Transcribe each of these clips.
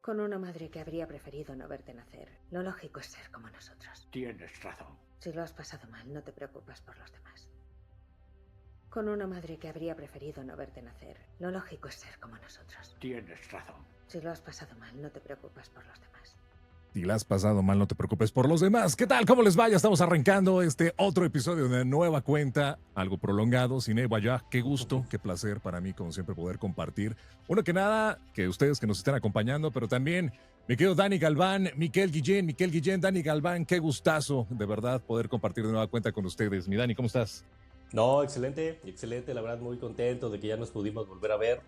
Con una madre que habría preferido no verte nacer. Lo lógico es ser como nosotros. Tienes razón. Si lo has pasado mal, no te preocupas por los demás. Con una madre que habría preferido no verte nacer. Lo lógico es ser como nosotros. Tienes razón. Si lo has pasado mal, no te preocupas por los demás. Si la has pasado mal, no te preocupes por los demás. ¿Qué tal? ¿Cómo les va? Ya estamos arrancando este otro episodio de Nueva Cuenta, algo prolongado. Cine Vaya, qué gusto, qué placer para mí, como siempre, poder compartir. Uno que nada, que ustedes que nos estén acompañando, pero también mi querido Dani Galván, Miquel Guillén, Dani Galván, qué gustazo, de verdad, poder compartir de Nueva Cuenta con ustedes. Mi Dani, ¿cómo estás? No, excelente, la verdad muy contento de que ya nos pudimos volver a ver.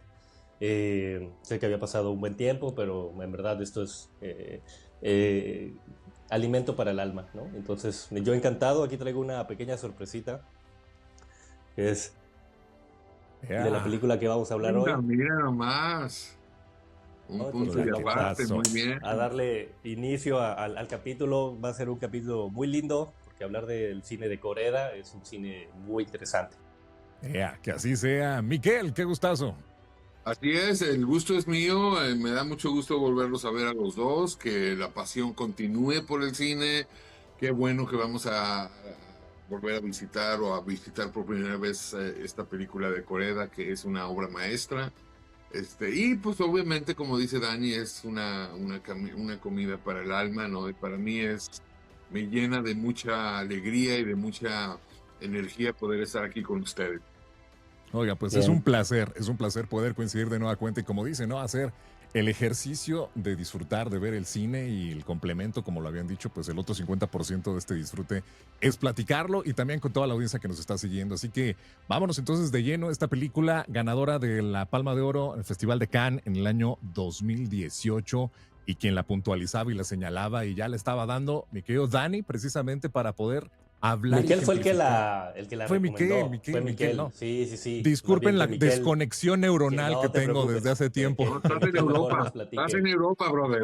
Sé que había pasado un buen tiempo, pero en verdad esto es alimento para el alma, ¿no? Entonces, yo encantado, aquí traigo una pequeña sorpresita, que es de la película que vamos a hablar hoy. Mira nomás. Un punto y aparte, muy bien. A darle inicio al capítulo, va a ser un capítulo muy lindo, porque hablar del cine de Corea es un cine muy interesante. Que así sea. Miquel, qué gustazo. Así es, el gusto es mío, me da mucho gusto volverlos a ver a los dos, que la pasión continúe por el cine, qué bueno que vamos a volver a visitar o a visitar por primera vez esta película de Corea, que es una obra maestra, y pues obviamente, como dice Dani, es una comida para el alma, ¿no? Y para mí me llena de mucha alegría y de mucha energía poder estar aquí con ustedes. Oiga, pues Bien. es un placer poder coincidir de nueva cuenta y como dice, ¿no? Hacer el ejercicio de disfrutar, de ver el cine y el complemento, como lo habían dicho, pues el otro 50% de este disfrute es platicarlo y también con toda la audiencia que nos está siguiendo. Así que vámonos entonces de lleno. Esta película ganadora de la Palma de Oro en el Festival de Cannes en el año 2018 y quien la puntualizaba y la señalaba y ya le estaba dando, mi querido Dani, precisamente para poder hablar. Miquel fue el que la fue recomendó. Miquel, ¿no? Sí. Disculpen la Miquel, desconexión neuronal no que te tengo preocupes. desde hace tiempo. No, estás en Europa. Estás en Europa, brother.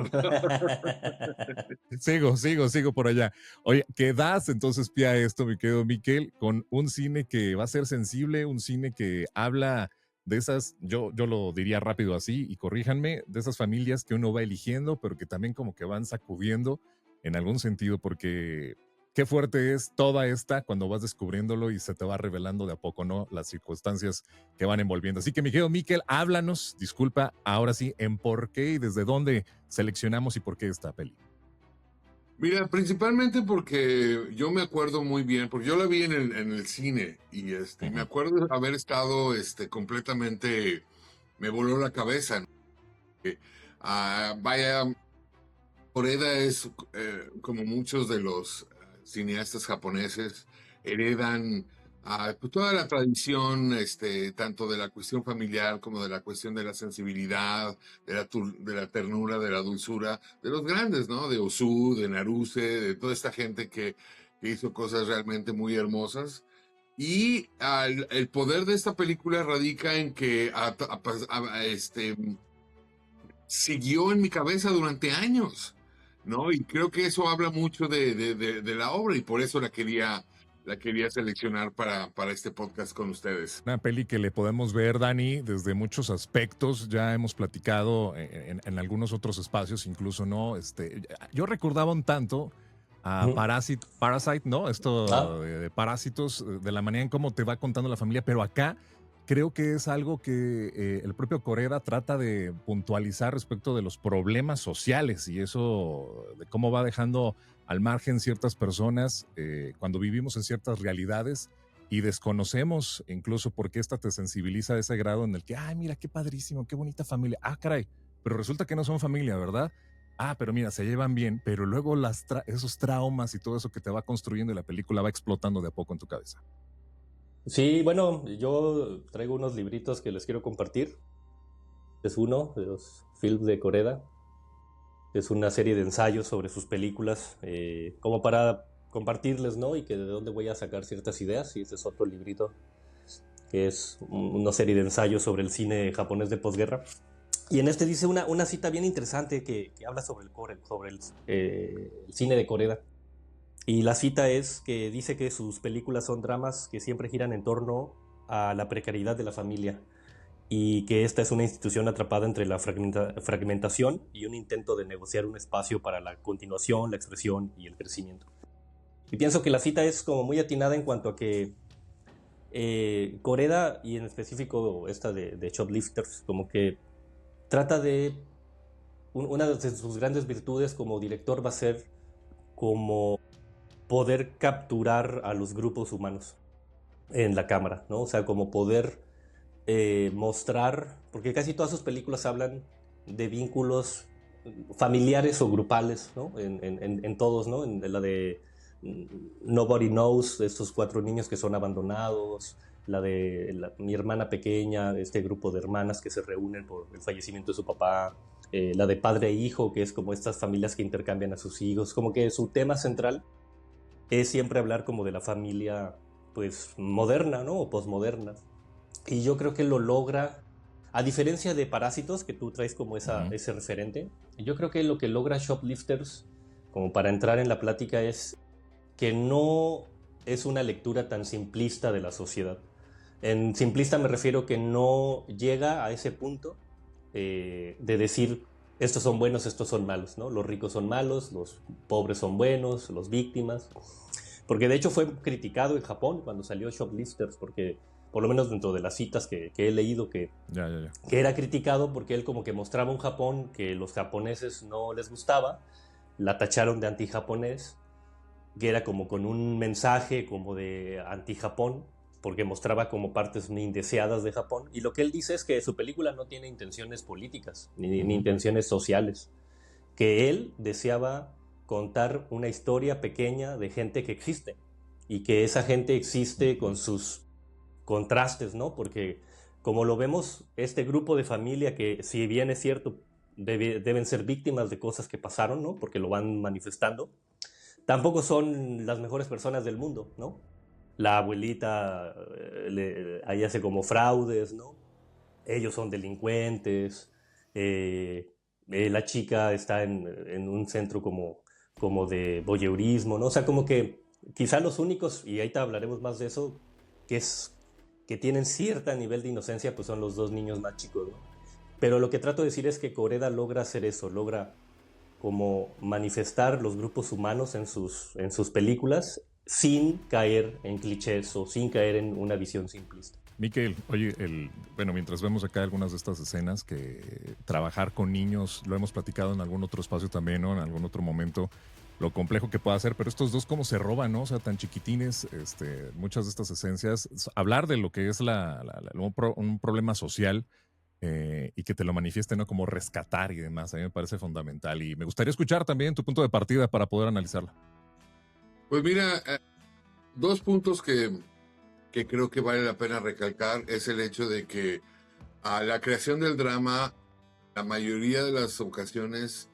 Sigo por allá. Oye, ¿qué das entonces pie a esto, mi querido Miquel, con un cine que va a ser sensible, un cine que habla de esas, yo lo diría rápido así, y corríjanme, de esas familias que uno va eligiendo, pero que también como que van sacudiendo en algún sentido, porque qué fuerte es toda esta cuando vas descubriéndolo y se te va revelando de a poco, ¿no? Las circunstancias que van envolviendo. Así que, mi querido Miquel, háblanos, disculpa, ahora sí, en por qué y desde dónde seleccionamos y por qué esta peli. Mira, principalmente porque yo me acuerdo muy bien, porque yo la vi en el cine y me acuerdo de haber estado completamente, me voló la cabeza, ¿no? Vaya, Corea es como muchos de los cineastas japoneses heredan pues toda la tradición, tanto de la cuestión familiar como de la cuestión de la sensibilidad, de la ternura, de la dulzura, de los grandes, ¿no? De Ozu, de Naruse, de toda esta gente que hizo cosas realmente muy hermosas. Y el poder de esta película radica en que siguió en mi cabeza durante años, ¿no? Y creo que eso habla mucho de la obra y por eso la quería seleccionar para este podcast con ustedes. Una peli que le podemos ver, Dani, desde muchos aspectos. Ya hemos platicado en algunos otros espacios, incluso, ¿no? Yo recordaba un tanto a Parasite, ¿no? Esto de Parásitos, de la manera en cómo te va contando la familia, pero acá creo que es algo que el propio Coreda trata de puntualizar respecto de los problemas sociales y eso de cómo va dejando al margen ciertas personas cuando vivimos en ciertas realidades y desconocemos incluso por qué esta te sensibiliza a ese grado en el que, ay, mira, qué padrísimo, qué bonita familia. Ah, caray, pero resulta que no son familia, ¿verdad? Ah, pero mira, se llevan bien, pero luego esos traumas y todo eso que te va construyendo y la película va explotando de a poco en tu cabeza. Sí, bueno, yo traigo unos libritos que les quiero compartir. Es uno de los films de Corea. Es una serie de ensayos sobre sus películas, como para compartirles, ¿no? Y que de dónde voy a sacar ciertas ideas. Y este es otro librito, que es una serie de ensayos sobre el cine japonés de posguerra. Y en este dice una cita bien interesante que habla sobre el cine de Corea. Y la cita es que dice que sus películas son dramas que siempre giran en torno a la precariedad de la familia y que esta es una institución atrapada entre la fragmentación y un intento de negociar un espacio para la continuación, la expresión y el crecimiento. Y pienso que la cita es como muy atinada en cuanto a que Koreda, y en específico esta de Shoplifters, como que trata de una de sus grandes virtudes como director va a ser como poder capturar a los grupos humanos en la cámara, ¿no? O sea, como poder mostrar, porque casi todas sus películas hablan de vínculos familiares o grupales, ¿no? En todos, ¿no? En la de Nobody Knows, estos 4 niños que son abandonados, la de mi hermana pequeña, este grupo de hermanas que se reúnen por el fallecimiento de su papá, la de padre e hijo, que es como estas familias que intercambian a sus hijos, como que su tema central es siempre hablar como de la familia, pues, moderna, ¿no? O posmoderna. Y yo creo que lo logra, a diferencia de Parásitos, que tú traes como ese referente, yo creo que lo que logra Shoplifters, como para entrar en la plática, es que no es una lectura tan simplista de la sociedad. En simplista me refiero que no llega a ese punto de decir estos son buenos, estos son malos, ¿no? Los ricos son malos, los pobres son buenos, los víctimas. Porque de hecho fue criticado en Japón cuando salió Shoplifters, porque por lo menos dentro de las citas que he leído que era criticado porque él como que mostraba un Japón que los japoneses no les gustaba, la tacharon de anti-japonés, que era como con un mensaje como de anti-Japón, porque mostraba como partes muy indeseadas de Japón, y lo que él dice es que su película no tiene intenciones políticas, ni intenciones sociales, que él deseaba contar una historia pequeña de gente que existe, y que esa gente existe con sus contrastes, ¿no? Porque como lo vemos, este grupo de familia que, si bien es cierto, deben ser víctimas de cosas que pasaron, ¿no? Porque lo van manifestando, tampoco son las mejores personas del mundo, ¿no? La abuelita ahí hace como fraudes, ¿no? Ellos son delincuentes, la chica está en un centro como de voyeurismo, ¿no? O sea, como que quizá los únicos, y ahorita hablaremos más de eso, que tienen cierto nivel de inocencia, pues son los 2 niños más chicos, ¿no? Pero lo que trato de decir es que Koreda logra hacer eso, logra como manifestar los grupos humanos en sus películas sin caer en clichés o sin caer en una visión simplista. Miquel, oye, bueno, mientras vemos acá algunas de estas escenas, que trabajar con niños, lo hemos platicado en algún otro espacio también, ¿no? En algún otro momento, lo complejo que puede ser, pero estos dos cómo se roban, ¿no? O sea, tan chiquitines, muchas de estas esencias, hablar de lo que es un problema social, y que te lo manifieste, ¿no? Como rescatar y demás, a mí me parece fundamental, y me gustaría escuchar también tu punto de partida para poder analizarla. Pues mira, 2 puntos que creo que vale la pena recalcar es el hecho de que a la creación del drama, la mayoría de las ocasiones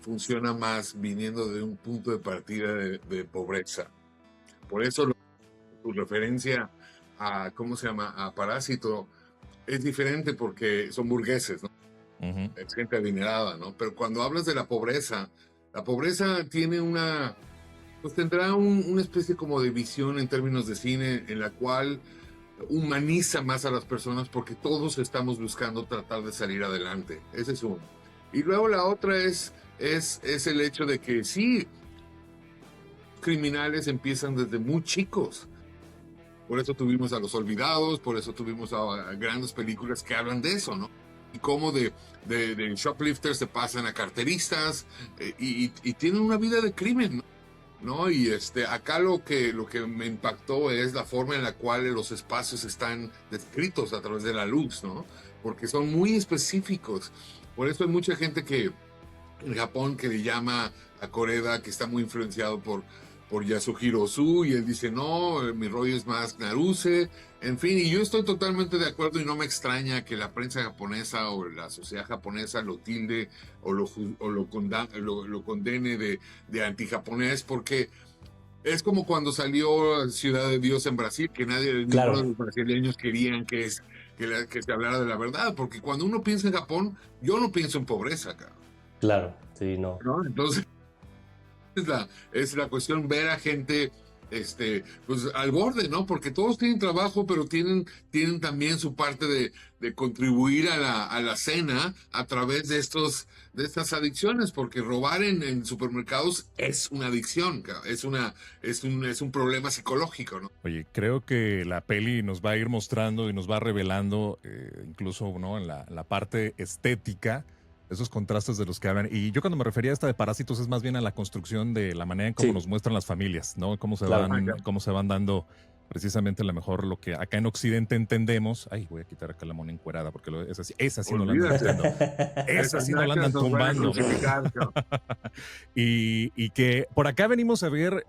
funciona más viniendo de un punto de partida de pobreza. Por eso tu referencia a, ¿cómo se llama?, a Parásito es diferente, porque son burgueses, ¿no? Uh-huh. Es gente adinerada, ¿no? Pero cuando hablas de la pobreza tiene pues tendrá una especie como de visión en términos de cine en la cual humaniza más a las personas, porque todos estamos buscando tratar de salir adelante. Ese es uno. Y luego la otra es el hecho de que sí, criminales empiezan desde muy chicos. Por eso tuvimos a Los Olvidados, por eso tuvimos a grandes películas que hablan de eso, ¿no? Y cómo de shoplifters se pasan a carteristas, y tienen una vida de crimen, ¿no? Y acá lo que me impactó es la forma en la cual los espacios están descritos a través de la luz, ¿no? Porque son muy específicos. Por eso hay mucha gente que en Japón que le llama a Koreda, que está muy influenciado por Yasuhiro Ozu, y él dice, no, mi rollo es más Naruse, en fin, y yo estoy totalmente de acuerdo, y no me extraña que la prensa japonesa o la sociedad japonesa lo tilde o lo condene de antijaponés, porque es como cuando salió Ciudad de Dios en Brasil, que ninguno de los brasileños querían que se hablara de la verdad, porque cuando uno piensa en Japón, yo no pienso en pobreza, cabrón. Claro, sí, no. Entonces, es la cuestión, ver a gente pues al borde, ¿no? Porque todos tienen trabajo, pero tienen también su parte de contribuir a la cena a través de estas adicciones, porque robar en supermercados es una adicción, es un problema psicológico, ¿no? Oye, creo que la peli nos va a ir mostrando y nos va revelando, incluso, ¿no?, en la parte estética, esos contrastes de los que hablan. Y yo cuando me refería a esta de Parásitos es más bien a la construcción de la manera en cómo nos muestran las familias, ¿no? Cómo se van dando precisamente a lo mejor lo que acá en Occidente entendemos. Ay, voy a quitar acá la mona encuerada porque esa sí no la andan haciendo. Esa sí no la andan tumbando. Y que por acá venimos a ver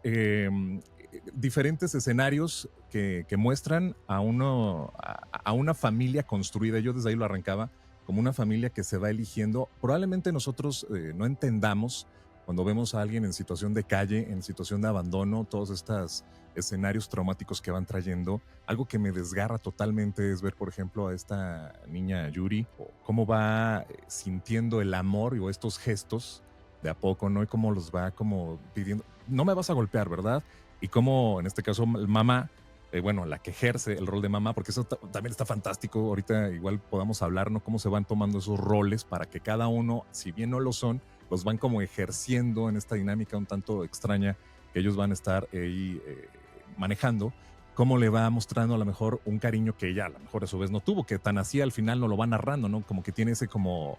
diferentes escenarios que muestran a una familia construida. Yo desde ahí lo arrancaba como una familia que se va eligiendo. Probablemente nosotros no entendamos cuando vemos a alguien en situación de calle, en situación de abandono, todos estos escenarios traumáticos que van trayendo. Algo que me desgarra totalmente es ver, por ejemplo, a esta niña Yuri, cómo va sintiendo el amor o estos gestos de a poco, ¿no? Y cómo los va como pidiendo, no me vas a golpear, ¿verdad? Y cómo, en este caso, mamá, la que ejerce el rol de mamá, porque eso también está fantástico. Ahorita igual podamos hablar, ¿no? Cómo se van tomando esos roles para que cada uno, si bien no lo son, los van como ejerciendo en esta dinámica un tanto extraña que ellos van a estar ahí manejando. Cómo le va mostrando a lo mejor un cariño que ella a lo mejor a su vez no tuvo, que tan así al final no lo va narrando, ¿no? Como que tiene ese como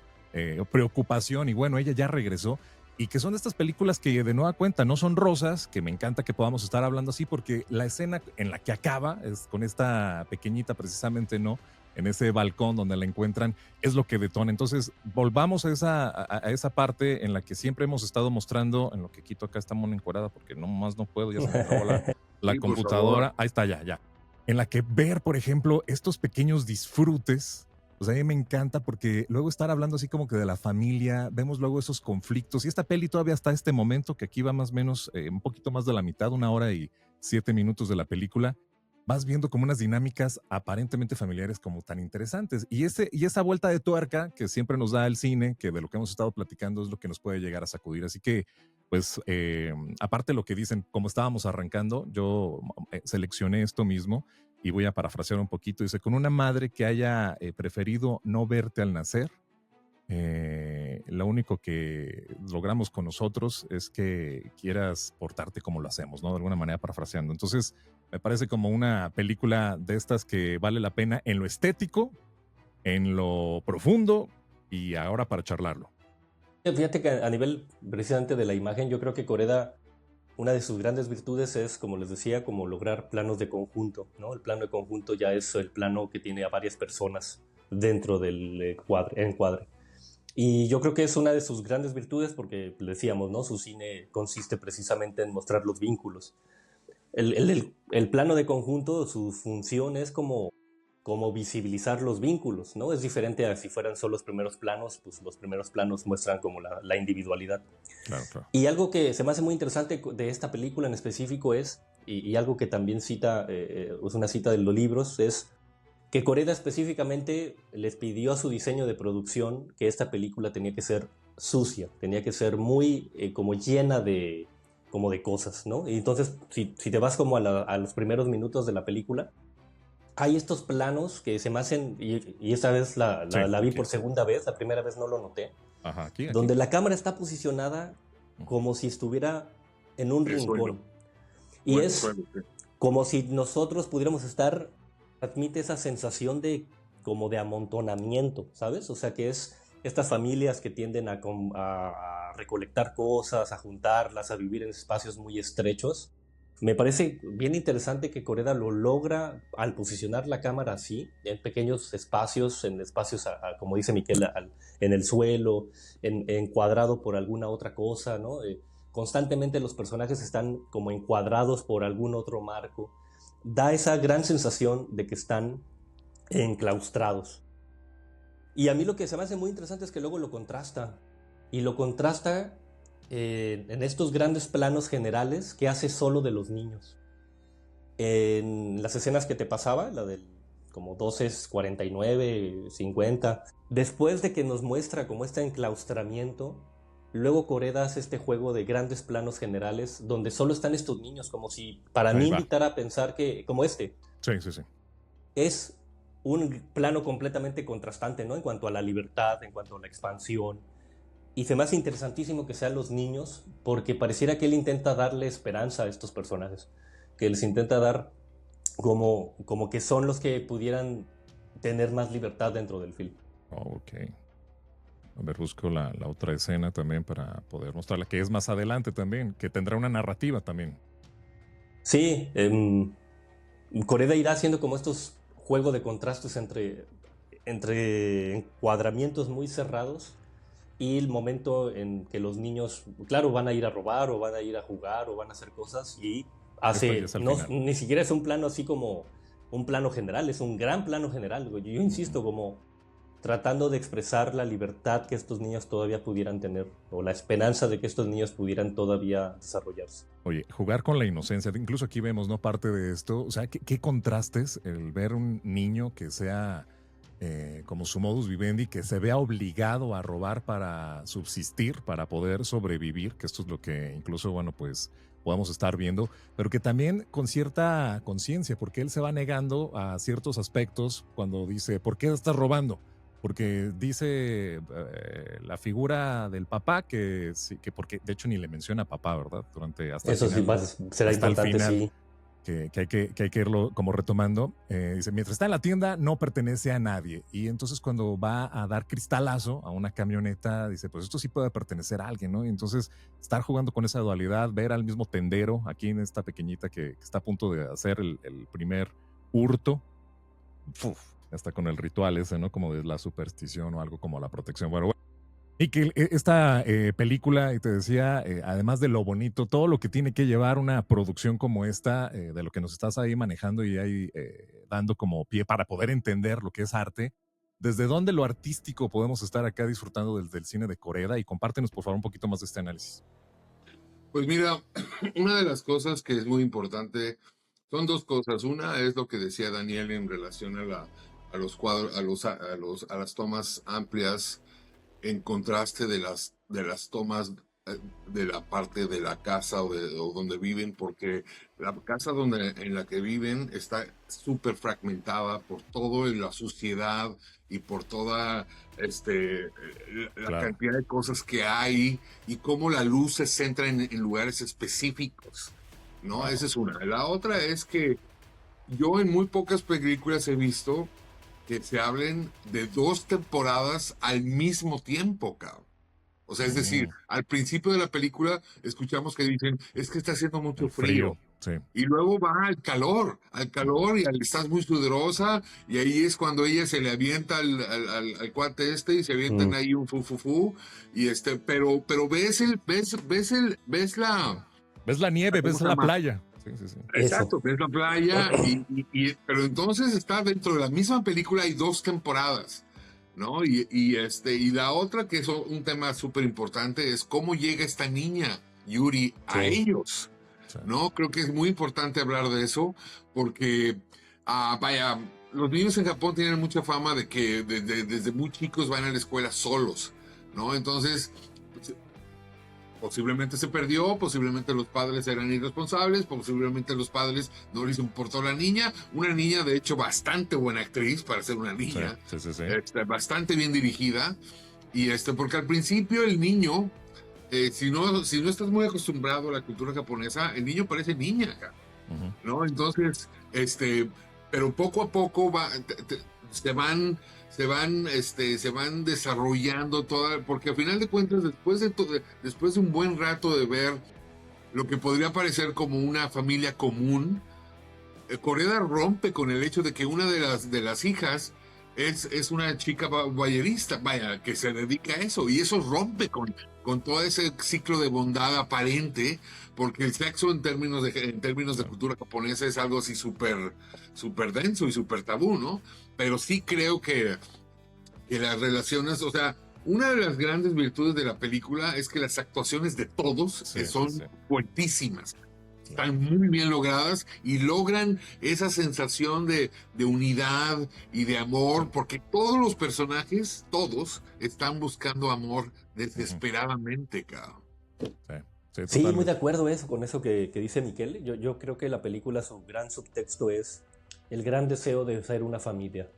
preocupación y bueno, ella ya regresó. Y que son estas películas que de nueva cuenta no son rosas, que me encanta que podamos estar hablando así, porque la escena en la que acaba es con esta pequeñita precisamente, ¿no? En ese balcón donde la encuentran, es lo que detona. Entonces, volvamos a esa parte en la que siempre hemos estado mostrando, en lo que quito acá esta mona encuadrada, porque no más no puedo, ya se me acabó la computadora. Ahí está, ya. En la que ver, por ejemplo, estos pequeños disfrutes. Pues a mí me encanta porque luego estar hablando así como que de la familia, vemos luego esos conflictos y esta peli todavía hasta este momento, que aquí va más o menos un poquito más de la mitad, 1 hora y 7 minutos de la película, vas viendo como unas dinámicas aparentemente familiares como tan interesantes. Y esa vuelta de tuerca que siempre nos da el cine, que de lo que hemos estado platicando es lo que nos puede llegar a sacudir. Así que, pues, aparte de lo que dicen, como estábamos arrancando, yo seleccioné esto mismo. Y voy a parafrasear un poquito. Dice, con una madre que haya preferido no verte al nacer, lo único que logramos con nosotros es que quieras portarte como lo hacemos, ¿no? De alguna manera parafraseando. Entonces, me parece como una película de estas que vale la pena en lo estético, en lo profundo y ahora para charlarlo. Fíjate que a nivel precisamente de la imagen, yo creo que Koreda, una de sus grandes virtudes es, como les decía, como lograr planos de conjunto, ¿no? El plano de conjunto ya es el plano que tiene a varias personas dentro del encuadre. Y yo creo que es una de sus grandes virtudes porque, decíamos, ¿no? Su cine consiste precisamente en mostrar los vínculos. El plano de conjunto, su función es como visibilizar los vínculos, ¿no? Es diferente a si fueran solo los primeros planos, pues los primeros planos muestran como la individualidad. Claro. Y algo que se me hace muy interesante de esta película en específico es, y algo que también cita, es una cita de los libros, es que Koreda específicamente les pidió a su diseño de producción que esta película tenía que ser sucia, tenía que ser muy como llena de cosas, ¿no? Y entonces, si te vas como a los primeros minutos de la película, hay estos planos que se me hacen, y esta vez la vi por segunda vez, la primera vez no lo noté, aquí. donde la cámara está posicionada como si estuviera en un rincón. Y como si nosotros pudiéramos estar, transmite esa sensación de como de amontonamiento, ¿sabes? O sea, que es estas familias que tienden a recolectar cosas, a juntarlas, a vivir en espacios muy estrechos. Me parece bien interesante que Koreda lo logra al posicionar la cámara así, en pequeños espacios, como dice Miquel, en el suelo, encuadrado por alguna otra cosa, ¿no? Constantemente los personajes están como encuadrados por algún otro marco. Da esa gran sensación de que están enclaustrados. Y a mí lo que se me hace muy interesante es que luego lo contrasta. Y lo contrasta en estos grandes planos generales que hace solo de los niños. En las escenas que te pasaba, la del como 12:49, 50, después de que nos muestra como este enclaustramiento, luego Koreda hace este juego de grandes planos generales donde solo están estos niños, como si para mí invitara a pensar que, como este, sí, sí, sí, es un plano completamente contrastante, ¿no? En cuanto a la libertad, en cuanto a la expansión. Y se me hace interesantísimo que sean los niños, porque pareciera que él intenta darle esperanza a estos personajes, que les intenta dar como que son los que pudieran tener más libertad dentro del film. Oh, ok. A ver, busco la otra escena también para poder mostrarla, que es más adelante también, que tendrá una narrativa también. Sí, Koreda irá haciendo como estos juegos de contrastes entre encuadramientos muy cerrados y el momento en que los niños, claro, van a ir a robar o van a ir a jugar o van a hacer cosas y hace, ni siquiera es un plano así como un plano general, es un gran plano general. Yo insisto, como tratando de expresar la libertad que estos niños todavía pudieran tener o la esperanza de que estos niños pudieran todavía desarrollarse. Oye, jugar con la inocencia, incluso aquí vemos, ¿no? Parte de esto, o sea, qué contrastes el ver un niño que sea como su modus vivendi, que se vea obligado a robar para subsistir, para poder sobrevivir, que esto es lo que incluso, bueno, pues podamos estar viendo, pero que también con cierta conciencia, porque él se va negando a ciertos aspectos cuando dice, ¿por qué estás robando? Porque dice la figura del papá que porque de hecho ni le menciona papá, ¿verdad? Durante hasta eso el final, sí será importante, final, sí. Que hay que irlo como retomando. Dice, mientras está en la tienda no pertenece a nadie. Y entonces cuando va a dar cristalazo a una camioneta, dice, pues esto sí puede pertenecer a alguien, ¿no? Y entonces estar jugando con esa dualidad, ver al mismo tendero aquí en esta pequeñita que está a punto de hacer el primer hurto. Hasta con el ritual ese, ¿no? Como de la superstición o algo como la protección. Bueno. Y que esta película, y te decía, además de lo bonito, todo lo que tiene que llevar una producción como esta, de lo que nos estás ahí manejando y ahí dando como pie para poder entender lo que es arte, ¿desde dónde lo artístico podemos estar acá disfrutando del cine de Koreda? Y compártenos, por favor, un poquito más de este análisis. Pues mira, una de las cosas que es muy importante son dos cosas. Una es lo que decía Daniel en relación a los cuadros, a las tomas amplias en contraste de las tomas de la parte de la casa o donde viven, porque la casa en la que viven está súper fragmentada por todo la suciedad y por toda la cantidad de cosas que hay y cómo la luz se centra en lugares específicos, ¿no? Esa es una. La otra es que yo en muy pocas películas he visto que se hablen de 2 temporadas al mismo tiempo, cabrón. O sea, es decir, al principio de la película escuchamos que dicen, es que está haciendo mucho frío. Sí. Y luego va al calor y estás muy sudorosa, y ahí es cuando ella se le avienta al cuate y se avientan ahí un fu, y pero ves la nieve, ves la playa. Sí. Exacto, ves la playa, pero entonces está dentro de la misma película, hay 2 temporadas, ¿no? Y la otra, que es un tema súper importante, es cómo llega esta niña, Yuri, a ellos, ¿no? Creo que es muy importante hablar de eso, porque, vaya, los niños en Japón tienen mucha fama de que desde muy chicos van a la escuela solos, ¿no? Entonces, posiblemente se perdió, posiblemente los padres eran irresponsables, posiblemente los padres no les importó la niña. Una niña, de hecho, bastante buena actriz para ser una niña. Sí. Bastante bien dirigida. Y porque al principio el niño, si no estás muy acostumbrado a la cultura japonesa, el niño parece niña acá, ¿no? Entonces, pero poco a poco se van desarrollando porque al final de cuentas, después de un buen rato de ver lo que podría parecer como una familia común, Koreda rompe con el hecho de que una de las hijas es una chica ballerista, vaya, que se dedica a eso, y eso rompe con todo ese ciclo de bondad aparente, porque el sexo en términos de cultura japonesa es algo así súper denso y súper tabú, ¿no? Pero sí creo que las relaciones, o sea, una de las grandes virtudes de la película es que las actuaciones de todos son fuertísimas. están muy bien logradas y logran esa sensación de unidad y de amor, porque todos los personajes, todos, están buscando amor desesperadamente, cabrón. Sí, muy de acuerdo con eso que dice Miquel. Yo creo que la película, su gran subtexto es el gran deseo de ser una familia,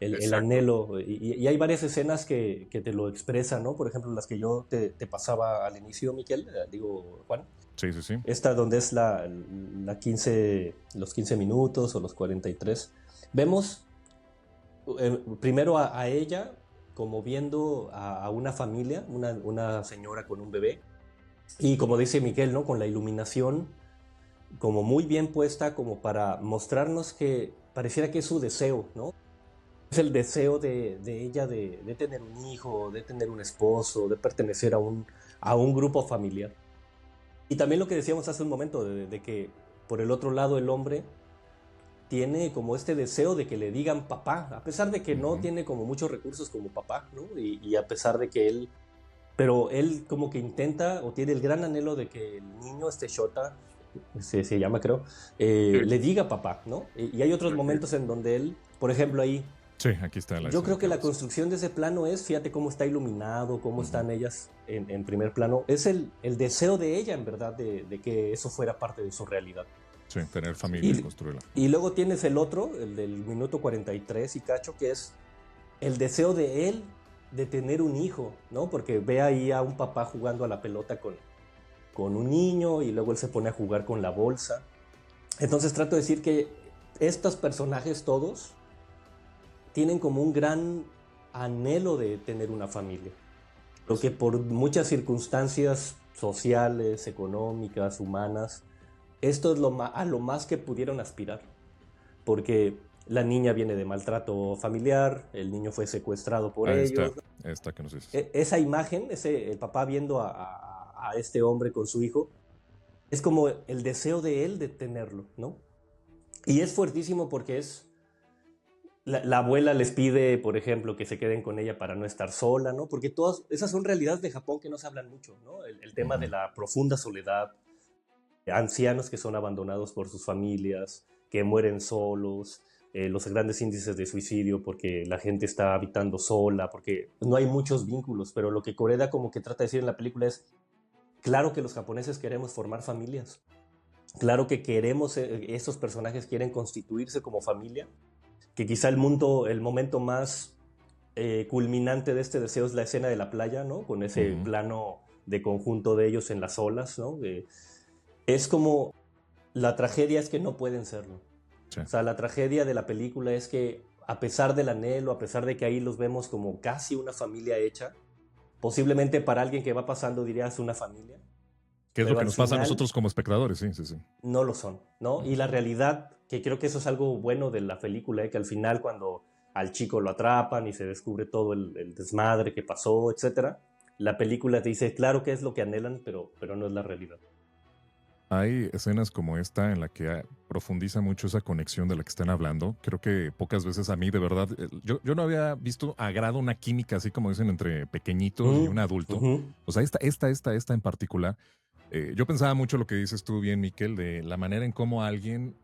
el anhelo. Y hay varias escenas que te lo expresan, ¿no? Por ejemplo, las que yo te pasaba al inicio, Miquel, digo, Juan. Sí. Esta donde es los 15 minutos o los 43. Vemos primero a ella como viendo a una familia, una señora con un bebé. Y como dice Miquel, ¿no? Con la iluminación como muy bien puesta como para mostrarnos que pareciera que es su deseo, ¿no? Es el deseo de ella de tener un hijo, de tener un esposo, de pertenecer a un grupo familiar. Y también lo que decíamos hace un momento, de que por el otro lado el hombre tiene como este deseo de que le digan papá, a pesar de que no tiene como muchos recursos como papá, ¿no? Y a pesar de que él... Pero él como que intenta o tiene el gran anhelo de que el niño, Shota, se llama creo, le diga papá, ¿no? Y hay otros momentos en donde él, por ejemplo ahí... Sí, aquí está la Yo creo que la construcción de ese plano es, fíjate cómo está iluminado, cómo están ellas en primer plano. Es el deseo de ella, en verdad, de que eso fuera parte de su realidad. Sí, tener familia y construirla. Y luego tienes el otro, el del minuto 43 y cacho, que es el deseo de él de tener un hijo, ¿no? Porque ve ahí a un papá jugando a la pelota con un niño y luego él se pone a jugar con la bolsa. Entonces trato de decir que estos personajes todos tienen como un gran anhelo de tener una familia. Lo que por muchas circunstancias sociales, económicas, humanas, esto es a lo más que pudieron aspirar. Porque la niña viene de maltrato familiar, el niño fue secuestrado por ellos. Esta que nos dices. Esa imagen, el papá viendo a este hombre con su hijo, es como el deseo de él de tenerlo, ¿no? Y es fuertísimo porque es... La abuela les pide, por ejemplo, que se queden con ella para no estar sola, ¿no? Porque todas esas son realidades de Japón que no se hablan mucho, ¿no? El tema de la profunda soledad, ancianos que son abandonados por sus familias, que mueren solos, los grandes índices de suicidio porque la gente está habitando sola, porque no hay muchos vínculos, pero lo que Koreda como que trata de decir en la película es, claro que los japoneses queremos formar familias, claro que queremos, estos personajes quieren constituirse como familia, que quizá el momento más culminante de este deseo es la escena de la playa, ¿no? Con ese plano de conjunto de ellos en las olas, ¿no? Es como, la tragedia es que no pueden serlo. Sí. O sea, la tragedia de la película es que a pesar del anhelo, a pesar de que ahí los vemos como casi una familia hecha, posiblemente para alguien que va pasando dirías una familia. ¿Qué es lo que nos pasa a nosotros como espectadores? Sí. No lo son, ¿no? Y la realidad, que creo que eso es algo bueno de la película, que al final cuando al chico lo atrapan y se descubre todo el desmadre que pasó, etcétera, la película te dice, claro que es lo que anhelan, pero no es la realidad. Hay escenas como esta en la que profundiza mucho esa conexión de la que están hablando. Creo que pocas veces a mí, de verdad, yo no había visto a grado una química así como dicen entre pequeñitos y un adulto. O sea, esta en particular. Yo pensaba mucho lo que dices tú bien, Miquel, de la manera en cómo alguien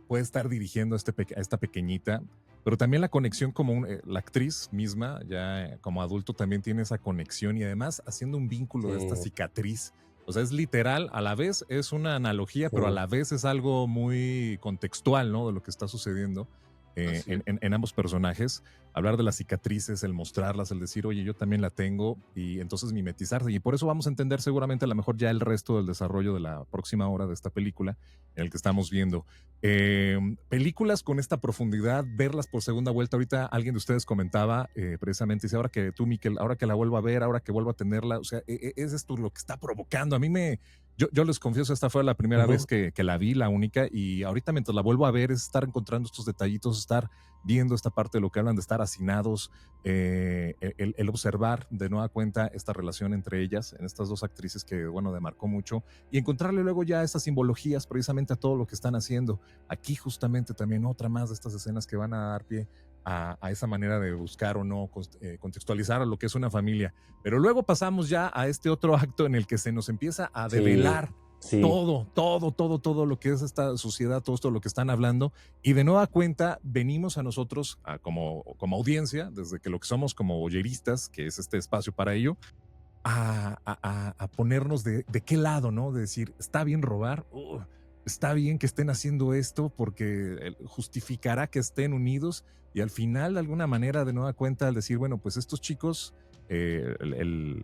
puede estar dirigiendo a esta pequeñita, pero también la conexión como la actriz misma, ya como adulto, también tiene esa conexión y además haciendo un vínculo de esta cicatriz. O sea, es literal, a la vez es una analogía, pero a la vez es algo muy contextual, ¿no? De lo que está sucediendo en ambos personajes. Hablar de las cicatrices, el mostrarlas, el decir, oye, yo también la tengo, y entonces mimetizarse. Y por eso vamos a entender seguramente a lo mejor ya el resto del desarrollo de la próxima hora de esta película en el que estamos viendo. Películas con esta profundidad, verlas por segunda vuelta. Ahorita alguien de ustedes comentaba precisamente, dice, ahora que tú, Miquel, ahora que la vuelvo a ver, ahora que vuelvo a tenerla, o sea, es esto lo que está provocando. A mí yo les confieso, esta fue la primera vez que la vi, la única, y ahorita mientras la vuelvo a ver es estar encontrando estos detallitos, estar viendo esta parte de lo que hablan de estar hacinados, el observar de nueva cuenta esta relación entre ellas, en estas dos actrices que, bueno, demarcó mucho, y encontrarle luego ya esas simbologías precisamente a todo lo que están haciendo. Aquí justamente también otra más de estas escenas que van a dar pie a esa manera de buscar o no contextualizar a lo que es una familia. Pero luego pasamos ya a este otro acto en el que se nos empieza a develar Sí. todo lo que es esta sociedad, todo esto lo que están hablando. Y de nueva cuenta, venimos a nosotros como audiencia, desde que lo que somos como oyeristas, que es este espacio para ello, a ponernos de qué lado, ¿no? De decir, está bien robar, está bien que estén haciendo esto porque justificará que estén unidos, y al final, de alguna manera, de nueva cuenta, al decir, bueno, pues estos chicos, el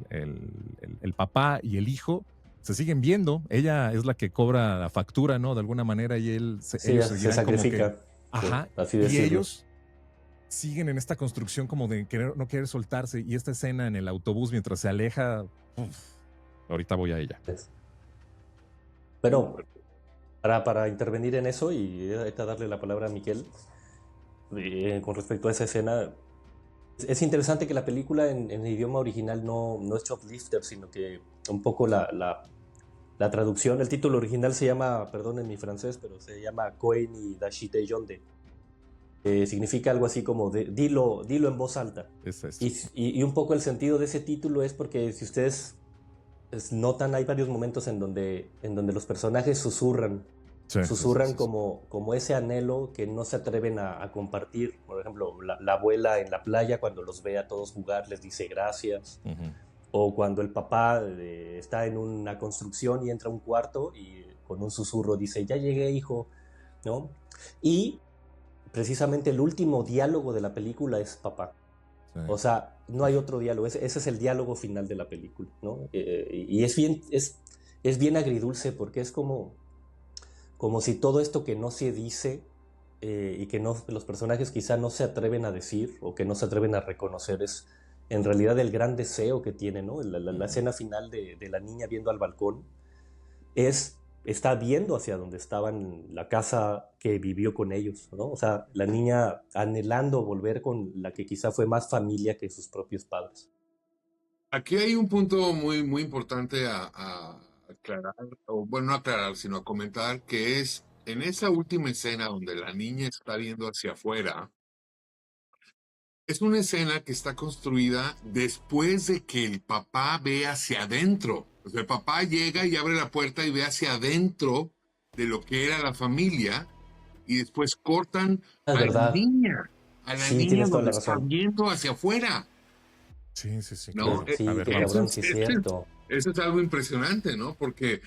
papá y el hijo, se siguen viendo. Ella es la que cobra la factura, ¿no? De alguna manera, y ellos se sacrifica. Ajá. Así Y decirlo. ellos siguen en esta construcción como de no querer soltarse. Y esta escena en el autobús mientras se aleja, ahorita voy a ella. Pero para intervenir en eso y ahorita darle la palabra a Miquel, con respecto a esa escena, es interesante que la película en el idioma original no es Shoplifter, sino que un poco la traducción, el título original se llama, perdonen mi francés, pero se llama Koe ni Dashite Yonde. Significa algo así como dilo en voz alta. Y un poco el sentido de ese título es porque si ustedes notan, hay varios momentos en donde los personajes susurran como ese anhelo que no se atreven a compartir. Por ejemplo, la abuela en la playa, cuando los ve a todos jugar, les dice gracias. Uh-huh. O cuando el papá está en una construcción y entra a un cuarto y con un susurro dice, ya llegué, hijo, ¿no? Y precisamente el último diálogo de la película es papá. Sí. O sea, no hay otro diálogo, ese es el diálogo final de la película, ¿no? Y es bien agridulce, porque es como si todo esto que no se dice y que los personajes quizá no se atreven a decir o que no se atreven a reconocer es en realidad el gran deseo que tiene, ¿no? La escena final de la niña viendo al balcón está viendo hacia donde estaban, la casa que vivió con ellos, ¿no? O sea, la niña anhelando volver con la que quizá fue más familia que sus propios padres. Aquí hay un punto muy, muy importante a aclarar, o bueno, no aclarar, sino a comentar, que es en esa última escena donde la niña está viendo hacia afuera. Es una escena que está construida después de que el papá ve hacia adentro. O sea, el papá llega y abre la puerta y ve hacia adentro de lo que era la familia, y después cortan a la niña donde está viendo hacia afuera. Sí, ¿no? Claro. Sí, a ver, sí es cierto. Eso es algo impresionante, ¿no? Porque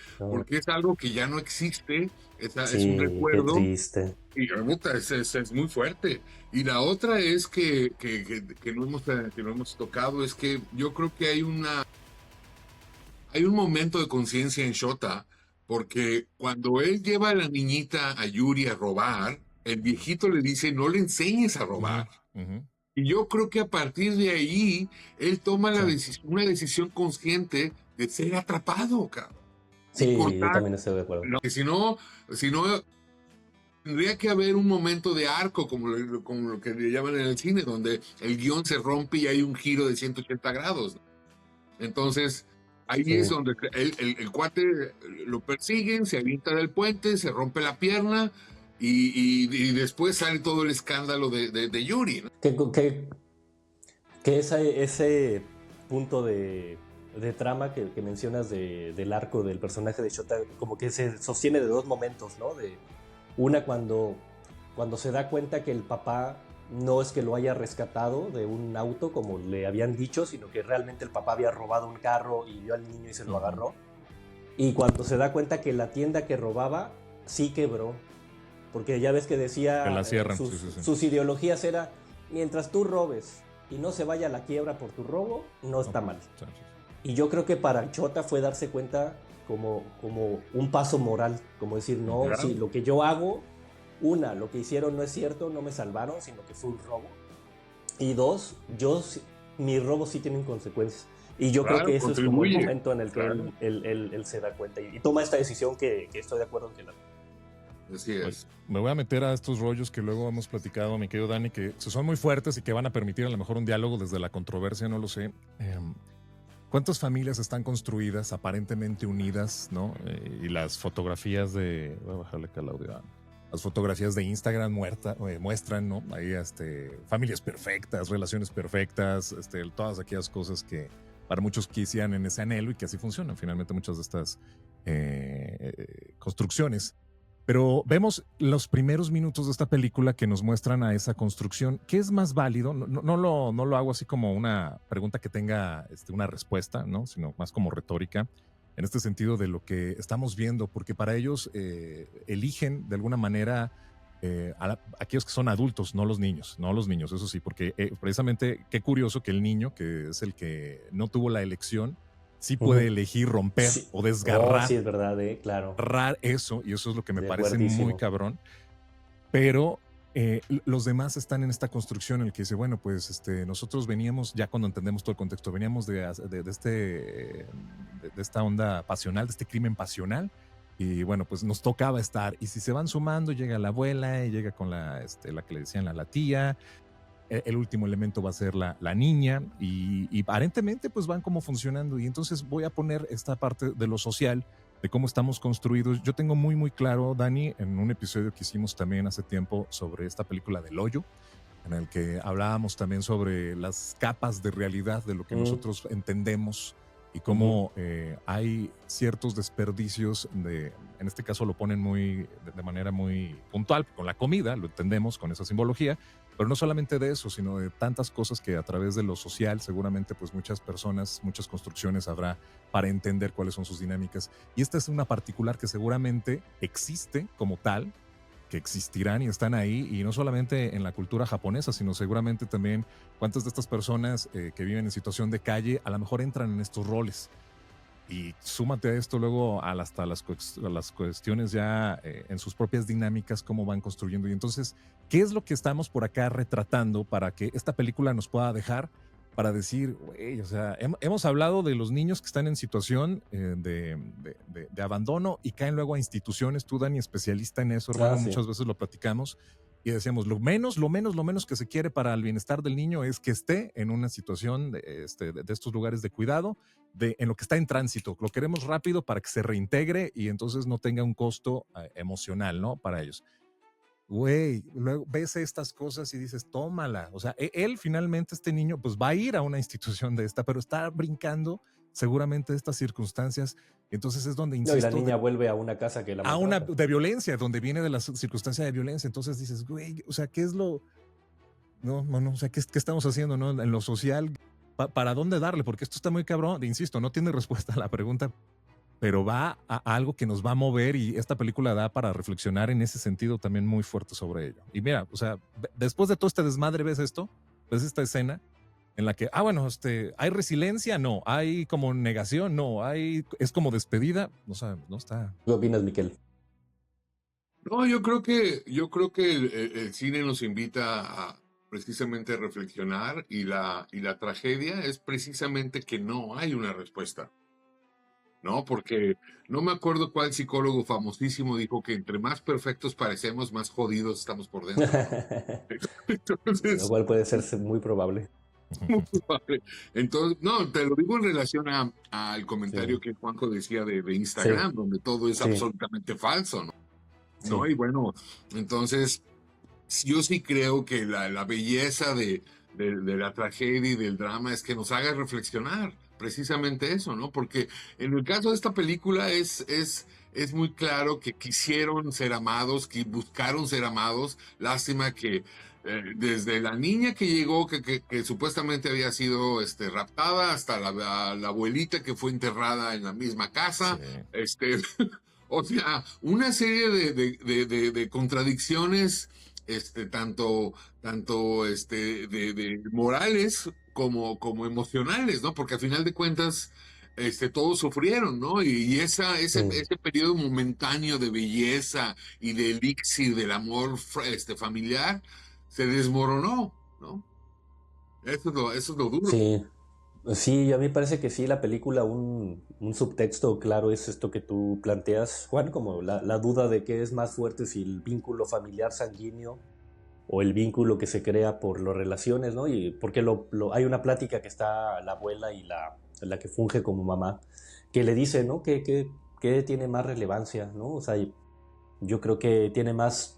es algo que ya no existe, es un recuerdo. Qué triste. Y es muy fuerte. Y la otra es que no hemos tocado, es que yo creo que hay un momento de conciencia en Shota, porque cuando él lleva a la niñita a Yuri a robar, el viejito le dice, no le enseñes a robar. Uh-huh. Y yo creo que a partir de ahí, él toma una decisión consciente de ser atrapado, cabrón. Sí, yo también estoy de acuerdo. No, que si no, tendría que haber un momento de arco, como lo que le llaman en el cine, donde el guión se rompe y hay un giro de 180 grados. Entonces, ahí es donde el cuate lo persiguen, se avienta del puente, se rompe la pierna, y después sale todo el escándalo de Yuri, ¿no? Que ese punto de trama que mencionas del arco del personaje de Shota, como que se sostiene de dos momentos, ¿no? Una cuando se da cuenta que el papá no es que lo haya rescatado de un auto como le habían dicho, sino que realmente el papá había robado un carro y vio al niño y se lo agarró. Y cuando se da cuenta que la tienda que robaba sí quebró, porque ya ves que decía que la cierran, sus ideologías era, mientras tú robes y no se vaya a la quiebra por tu robo, no está mal. Y yo creo que para Shota fue darse cuenta como un paso moral, como decir, no, claro. Sí, lo que yo hago, lo que hicieron no es cierto, no me salvaron, sino que fue un robo. Y dos, mis robos sí tienen consecuencias. Y yo creo que eso es como el momento en el que él se da cuenta y toma esta decisión que estoy de acuerdo en que la... Así es. Pues me voy a meter a estos rollos que luego hemos platicado, mi querido Dani, que son muy fuertes y que van a permitir a lo mejor un diálogo desde la controversia, no lo sé. ¿Cuántas familias están construidas, aparentemente unidas, ¿no? Y las fotografías voy a bajarle acá el audio. Las fotografías de Instagram muestran, ¿no? Ahí familias perfectas, relaciones perfectas, todas aquellas cosas que para muchos quisieran en ese anhelo y que así funcionan finalmente muchas de estas construcciones. Pero vemos los primeros minutos de esta película que nos muestran a esa construcción. ¿Qué es más válido? No lo hago así como una pregunta que tenga una respuesta, ¿no? Sino más como retórica, en este sentido de lo que estamos viendo, porque para ellos eligen de alguna manera aquellos que son adultos, no los niños, eso sí, porque precisamente qué curioso que el niño, que es el que no tuvo la elección, sí puede elegir romper o desgarrar. Sí, es verdad, claro. Eso, y eso es lo que me parece muy cabrón. Pero los demás están en esta construcción en el que dice, bueno, pues nosotros veníamos, ya cuando entendemos todo el contexto, veníamos de esta onda pasional, de este crimen pasional, y bueno, pues nos tocaba estar. Y si se van sumando, llega la abuela, y llega con la que le decían la tía. El último elemento va a ser la niña y aparentemente pues van como funcionando, y entonces voy a poner esta parte de lo social, de cómo estamos construidos. Yo tengo muy muy claro, Dani, en un episodio que hicimos también hace tiempo sobre esta película del Hoyo, en el que hablábamos también sobre las capas de realidad de lo que nosotros entendemos y cómo hay ciertos desperdicios en este caso lo ponen de manera muy puntual con la comida, lo entendemos con esa simbología, pero no solamente de eso, sino de tantas cosas que a través de lo social seguramente pues muchas personas, muchas construcciones habrá para entender cuáles son sus dinámicas. Y esta es una particular que seguramente existe como tal, que existirán y están ahí, y no solamente en la cultura japonesa, sino seguramente también cuántas de estas personas que viven en situación de calle a lo mejor entran en estos roles. Y súmate a esto luego hasta las cuestiones ya en sus propias dinámicas, cómo van construyendo. Y entonces, ¿qué es lo que estamos por acá retratando para que esta película nos pueda dejar para decir, güey, o sea, hemos hablado de los niños que están en situación de abandono y caen luego a instituciones? Tú, Dani, especialista en eso, hermano, muchas veces lo platicamos y decíamos, lo menos que se quiere para el bienestar del niño es que esté en una situación de estos lugares de cuidado, en lo que está en tránsito. Lo queremos rápido para que se reintegre y entonces no tenga un costo emocional, ¿no? Para ellos. Güey, luego ves estas cosas y dices, tómala. O sea, él finalmente, este niño, pues va a ir a una institución de esta, pero está brincando seguramente de estas circunstancias. Entonces es donde, insisto, y la niña vuelve a una casa que la maltrata. De violencia, donde viene de la circunstancia de violencia. Entonces dices, güey, o sea, ¿qué es lo? No, o sea, ¿qué estamos haciendo, no? En lo social, ¿para dónde darle? Porque esto está muy cabrón. Insisto, no tiene respuesta a la pregunta, pero va a algo que nos va a mover, y esta película da para reflexionar en ese sentido también muy fuerte sobre ello. Y mira, o sea, después de todo este desmadre, ves esto, ves esta escena en la que, bueno, ¿hay resiliencia? No. ¿Hay como negación? No. ¿Es como despedida? O sea, no está. ¿Qué opinas, Miquel? No, yo creo que el cine nos invita a precisamente reflexionar, y la tragedia es precisamente que no hay una respuesta. ¿No? Porque no me acuerdo cuál psicólogo famosísimo dijo que entre más perfectos parecemos, más jodidos estamos por dentro. Entonces, lo cual puede ser muy probable. Muy probable. Entonces, no, te lo digo en relación al comentario que Juanjo decía de Instagram, donde todo es absolutamente falso, ¿no? ¿No? Y bueno, entonces, yo sí creo que la belleza de la tragedia y del drama es que nos haga reflexionar. Precisamente eso, ¿no? Porque en el caso de esta película es muy claro que quisieron ser amados, que buscaron ser amados. Lástima que desde la niña que llegó, que supuestamente había sido raptada, hasta la abuelita que fue enterrada en la misma casa, o sea, una serie de contradicciones, tanto de morales como emocionales, ¿no? Porque al final de cuentas, todos sufrieron, ¿no? Y ese periodo momentáneo de belleza y de elixir del amor familiar se desmoronó, ¿no? Eso es lo duro. Sí, a mí me parece que sí, la película, un subtexto claro es esto que tú planteas, Juan, como la duda de qué es más fuerte, si el vínculo familiar sanguíneo o el vínculo que se crea por las relaciones, ¿no? Y porque hay una plática que está la abuela y la que funge como mamá, que le dice, ¿no? Que tiene más relevancia, ¿no? O sea, yo creo que tiene más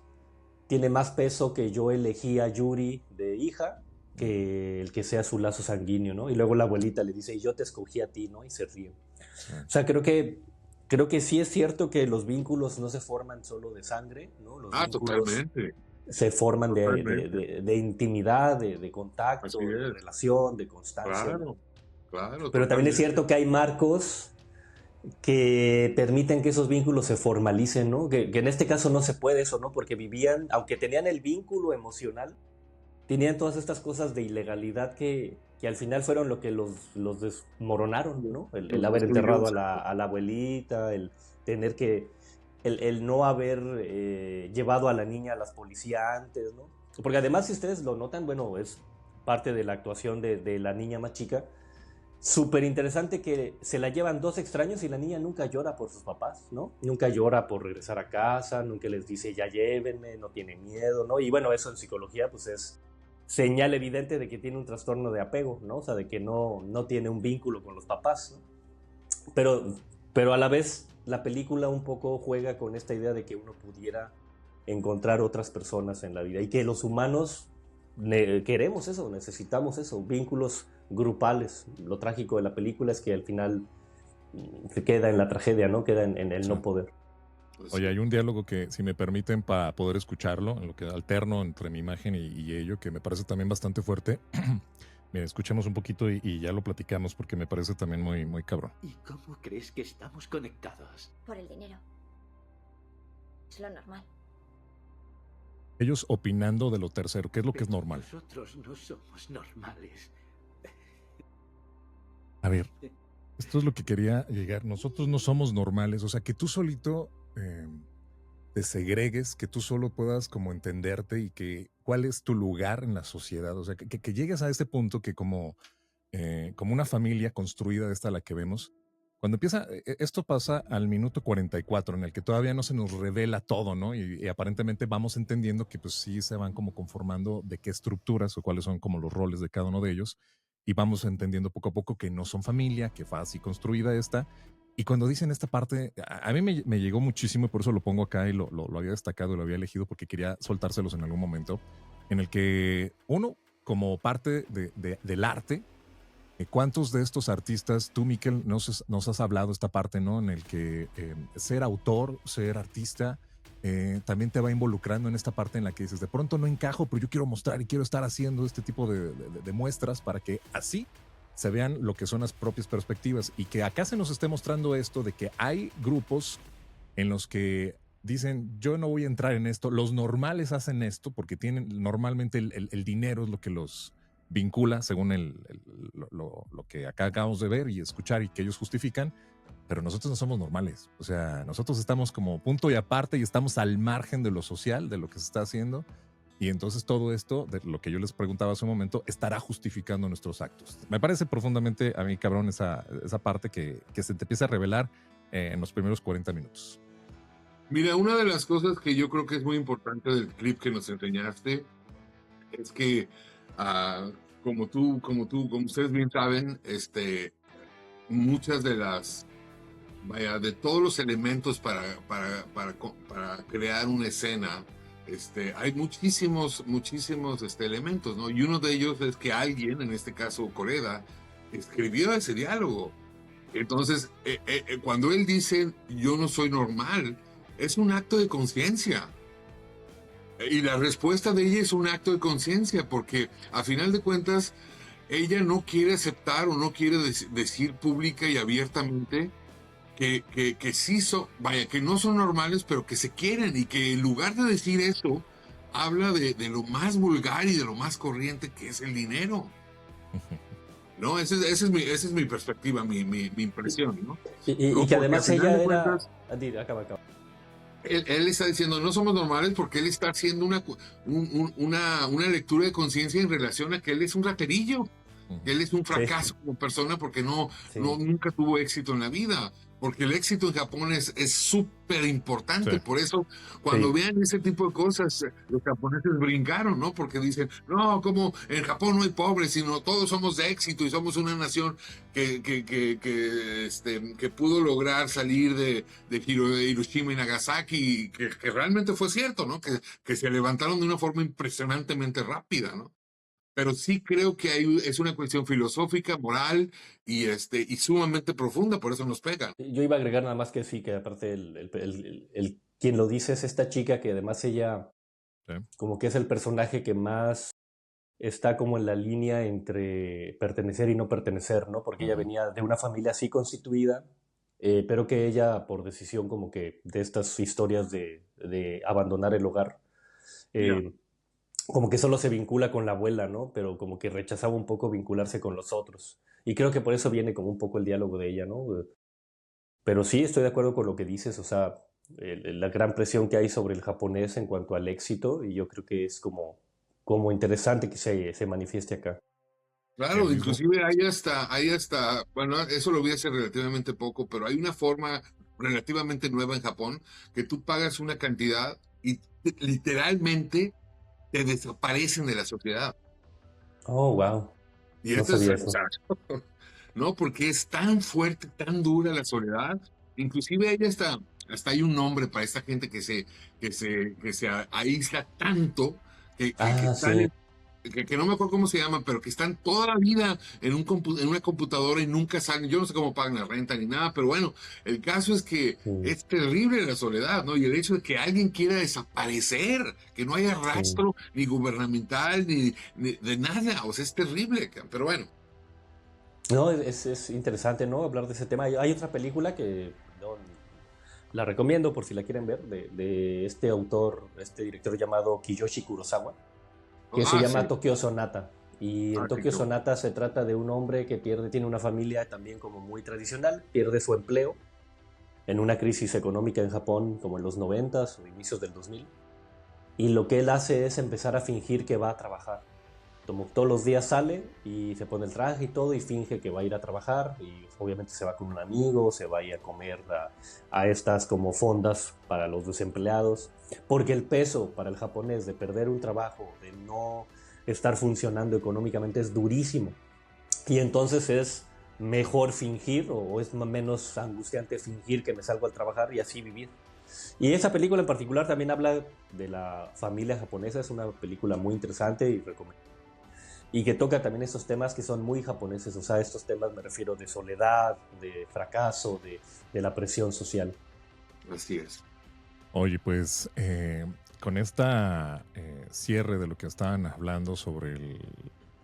peso que yo elegí a Yuri de hija, que el que sea su lazo sanguíneo, ¿no? Y luego la abuelita le dice, y yo te escogí a ti, ¿no? Y se ríe. Sí. O sea, creo que sí es cierto que los vínculos no se forman solo de sangre, ¿no? Los vínculos Totalmente. se forman Totalmente. de intimidad, de contacto, Así de es. relación, de constancia, ¿no? Claro, Pero también es totalmente. cierto que hay marcos que permiten que esos vínculos se formalicen, ¿no? Que en este caso no se puede eso, ¿no? Porque vivían, aunque tenían el vínculo emocional, tenían todas estas cosas de ilegalidad que al final fueron lo que los desmoronaron, ¿no? El Los haber enterrado destruyó. a la abuelita, el tener que, el no haber llevado a la niña a las policías antes, ¿no? Porque además, si ustedes lo notan, bueno, es parte de la actuación de la niña más chica. Súper interesante que se la llevan dos extraños y la niña nunca llora por sus papás, ¿no? Nunca llora por regresar a casa, nunca les dice ya llévenme, no tiene miedo, ¿no? Y bueno, eso en psicología pues es señal evidente de que tiene un trastorno de apego, ¿no? O sea, de que no tiene un vínculo con los papás, ¿no? Pero, pero a la vez la película un poco juega con esta idea de que uno pudiera encontrar otras personas en la vida y que los humanos queremos eso, necesitamos eso, vínculos grupales. Lo trágico de la película es que al final se queda en la tragedia, ¿no? Queda en el Sí. no poder. Pues Oye, sí. hay un diálogo que, si me permiten, para poder escucharlo, en lo que alterno entre mi imagen y ello, que me parece también bastante fuerte. Mira, escuchemos un poquito y ya lo platicamos porque me parece también muy, muy cabrón. ¿Y cómo crees que estamos conectados? Por el dinero. Es lo normal. Ellos opinando de lo tercero, ¿qué es lo que es Pero normal? nosotros no somos normales. A ver, esto es lo que quería llegar. Nosotros no somos normales, o sea, que tú solito te segregues, que tú solo puedas como entenderte y que cuál es tu lugar en la sociedad, o sea, que llegues a este punto que como una familia construida esta la que vemos, cuando empieza, esto pasa al minuto 44, en el que todavía no se nos revela todo, ¿no? Y aparentemente vamos entendiendo que pues sí se van como conformando de qué estructuras o cuáles son como los roles de cada uno de ellos, y vamos entendiendo poco a poco que no son familia, que fue así construida esta. Y cuando dicen esta parte, a mí me llegó muchísimo y por eso lo pongo acá y lo había destacado y lo había elegido porque quería soltárselos en algún momento, en el que uno, como parte del arte, ¿cuántos de estos artistas, tú, Miquel, nos has hablado esta parte, ¿no? En el que ser autor, ser artista, también te va involucrando en esta parte en la que dices, de pronto no encajo, pero yo quiero mostrar y quiero estar haciendo este tipo de muestras para que así se vean lo que son las propias perspectivas y que acá se nos esté mostrando esto de que hay grupos en los que dicen, yo no voy a entrar en esto, los normales hacen esto porque tienen normalmente el dinero es lo que los vincula según lo que acá acabamos de ver y escuchar y que ellos justifican, pero nosotros no somos normales, o sea, nosotros estamos como punto y aparte y estamos al margen de lo social, de lo que se está haciendo, y entonces todo esto, de lo que yo les preguntaba hace un momento, estará justificando nuestros actos. Me parece profundamente, a mí cabrón, esa parte que se te empieza a revelar en los primeros 40 minutos. Mira, una de las cosas que yo creo que es muy importante del clip que nos enseñaste es que, como ustedes bien saben, muchas de de todos los elementos para crear una escena, hay muchísimos elementos, ¿no? Y uno de ellos es que alguien, en este caso Koreda, escribió ese diálogo. Entonces, cuando él dice, yo no soy normal, es un acto de conciencia. Y la respuesta de ella es un acto de conciencia, porque a final de cuentas, ella no quiere aceptar o no quiere decir pública y abiertamente que sí que no son normales, pero que se quieren, y que en lugar de decir eso, habla de lo más vulgar y de lo más corriente que es el dinero. ¿No? Esa es mi perspectiva, mi impresión, ¿no? Y que además ella era... Cuentas, acaba. él está diciendo, no somos normales, porque él está haciendo una lectura de conciencia en relación a que él es un raterillo, que él es un fracaso como persona porque nunca tuvo éxito en la vida. Porque el éxito en Japón es súper importante. Sí. Por eso, cuando vean ese tipo de cosas, los japoneses brincaron, ¿no? Porque dicen, no, como en Japón no hay pobres, sino todos somos de éxito y somos una nación que pudo lograr salir de Hiroshima y Nagasaki, que realmente fue cierto, ¿no? Que se levantaron de una forma impresionantemente rápida, ¿no? pero sí creo que es una cuestión filosófica, moral y sumamente profunda, por eso nos pegan. Yo iba a agregar nada más que sí, que aparte quien lo dice es esta chica que además ella Sí. como que es el personaje que más está como en la línea entre pertenecer y no pertenecer, ¿no? Porque ella venía de una familia así constituida, pero que ella por decisión como que de estas historias de abandonar el hogar, eh, como que solo se vincula con la abuela, ¿no? Pero como que rechazaba un poco vincularse con los otros. Y creo que por eso viene como un poco el diálogo de ella, ¿no? Pero sí, estoy de acuerdo con lo que dices, o sea, la gran presión que hay sobre el japonés en cuanto al éxito, y yo creo que es como interesante que se manifieste acá. Claro, inclusive hay hasta, bueno, eso lo vi hace relativamente poco, pero hay una forma relativamente nueva en Japón que tú pagas una cantidad y literalmente te desaparecen de la sociedad. Oh, wow. Y No esto es, sabía o eso. sea, ¿no? Porque es tan fuerte, tan dura la soledad. Inclusive hasta hay un nombre para esta gente que se aísla tanto que Ah, están sí. que no me acuerdo cómo se llama, pero que están toda la vida en una computadora y nunca salen. Yo no sé cómo pagan la renta ni nada, pero bueno, el caso es que Sí, es terrible la soledad, ¿no? Y el hecho de que alguien quiera desaparecer, que no haya sí. rastro ni gubernamental ni de nada, o sea, es terrible, pero bueno. No, es interesante, ¿no? Hablar de ese tema. Hay otra película que no, la recomiendo por si la quieren ver, de este autor, este director llamado Kiyoshi Kurosawa, que se Ah, llama sí, Tokyo Sonata. Y en ah, sí, Tokyo Sonata se trata de un hombre que tiene una familia también como muy tradicional, pierde su empleo en una crisis económica en Japón como en los 90s o inicios del 2000. Y lo que él hace es empezar a fingir que va a trabajar. Como todos los días sale y se pone el traje y todo y finge que va a ir a trabajar y obviamente se va con un amigo, se va a ir a comer a estas como fondas para los desempleados, porque el peso para el japonés de perder un trabajo, de no estar funcionando económicamente es durísimo y entonces es mejor fingir o es menos angustiante fingir que me salgo al trabajar y así vivir. Y esa película en particular también habla de la familia japonesa, es una película muy interesante y recomendable y que toca también esos temas que son muy japoneses, o sea, estos temas me refiero de soledad, de fracaso, de la presión social. así es. Oye, pues con esta cierre de lo que estaban hablando sobre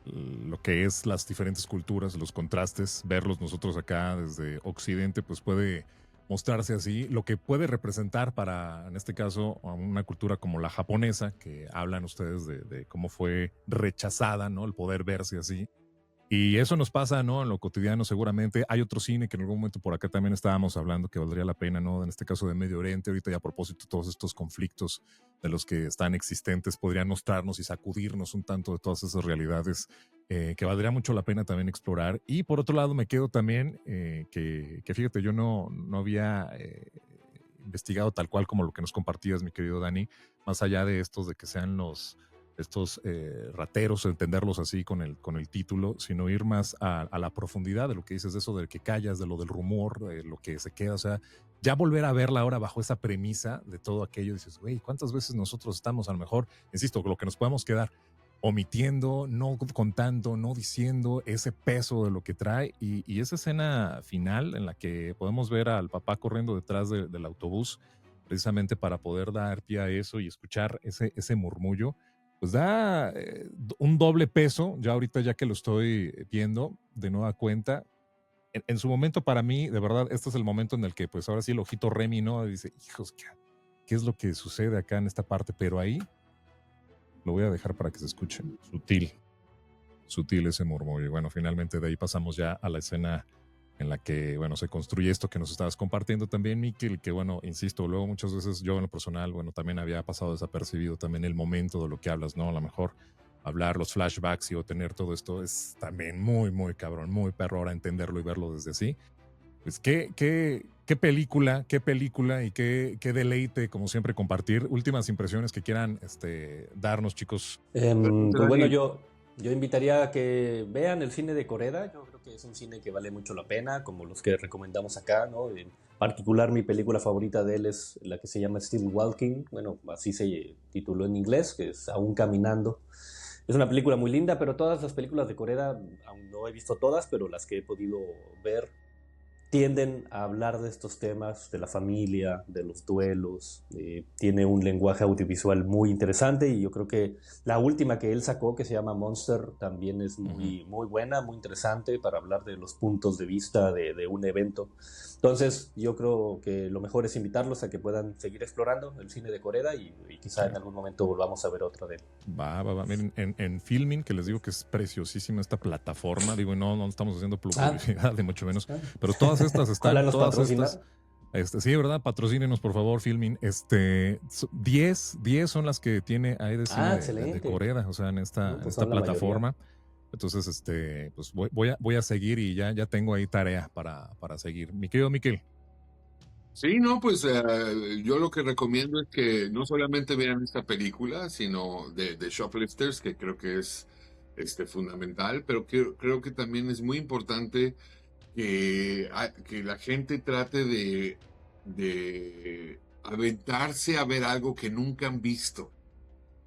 lo que es las diferentes culturas, los contrastes, verlos nosotros acá desde Occidente, pues puede mostrarse así, lo que puede representar para, en este caso, a una cultura como la japonesa, que hablan ustedes de cómo fue rechazada, ¿no? El poder verse así. Y eso nos pasa, ¿no? En lo cotidiano seguramente. Hay otro cine que en algún momento por acá también estábamos hablando que valdría la pena, ¿no? En este caso de Medio Oriente, ahorita ya a propósito todos estos conflictos de los que están existentes podrían mostrarnos y sacudirnos un tanto de todas esas realidades que valdría mucho la pena también explorar. Y por otro lado me quedo también que fíjate, yo no había investigado tal cual como lo que nos compartías, mi querido Dani, más allá de estos de que sean estos rateros, entenderlos así con el título, sino ir más a la profundidad de lo que dices, de eso del que callas, de lo del rumor, de lo que se queda, o sea, ya volver a verla ahora bajo esa premisa de todo aquello, dices, güey, ¿cuántas veces nosotros estamos a lo mejor, insisto, lo que nos podemos quedar omitiendo, no contando, no diciendo ese peso de lo que trae y esa escena final en la que podemos ver al papá corriendo detrás del autobús precisamente para poder dar pie a eso y escuchar ese murmullo, pues da un doble peso, ya ahorita ya que lo estoy viendo de nueva cuenta. En su momento para mí, de verdad, este es el momento en el que pues ahora sí el ojito Remy, ¿no? Dice, hijos, ¿qué es lo que sucede acá en esta parte? Pero ahí lo voy a dejar para que se escuche. Sutil ese murmullo. Y bueno, finalmente de ahí pasamos ya a la escena en la que, bueno, se construye esto que nos estabas compartiendo también, Miki, que, bueno, insisto, luego muchas veces yo en lo personal, bueno, también había pasado desapercibido también el momento de lo que hablas, ¿no? A lo mejor hablar los flashbacks y obtener todo esto es también muy, muy cabrón, muy perro ahora entenderlo y verlo desde así. Pues qué película y qué deleite, como siempre, compartir. Últimas impresiones que quieran darnos, chicos. Pues bueno, yo invitaría a que vean el cine de Koreda. Yo creo que es un cine que vale mucho la pena, como los que recomendamos acá, ¿no? En particular, mi película favorita de él es la que se llama Still Walking. Bueno, así se tituló en inglés, que es Aún Caminando. Es una película muy linda, pero todas las películas de Corea, aún no he visto todas, pero las que he podido ver, tienden a hablar de estos temas, de la familia, de los duelos. Tiene un lenguaje audiovisual muy interesante y yo creo que la última que él sacó, que se llama Monster, también es muy, muy buena, muy interesante para hablar de los puntos de vista de un evento. Entonces yo creo que lo mejor es invitarlos a que puedan seguir explorando el cine de Corea y quizá en algún momento volvamos a ver otra de él. Va. Miren, en Filmin, que les digo que es preciosísima esta plataforma, digo, no estamos haciendo publicidad, de mucho menos, pero todas estas están, todas estas, sí, ¿verdad? Patrocínenos, por favor, Filmin. 10 son las que tiene ahí de cine de Corea, o sea, en esta plataforma. Entonces, pues voy a seguir y ya tengo ahí tarea para seguir. Mi querido Miquel. Sí, no, pues yo lo que recomiendo es que no solamente vean esta película, sino de Shoplifters, que creo que es fundamental, pero creo que también es muy importante que la gente trate de aventarse a ver algo que nunca han visto,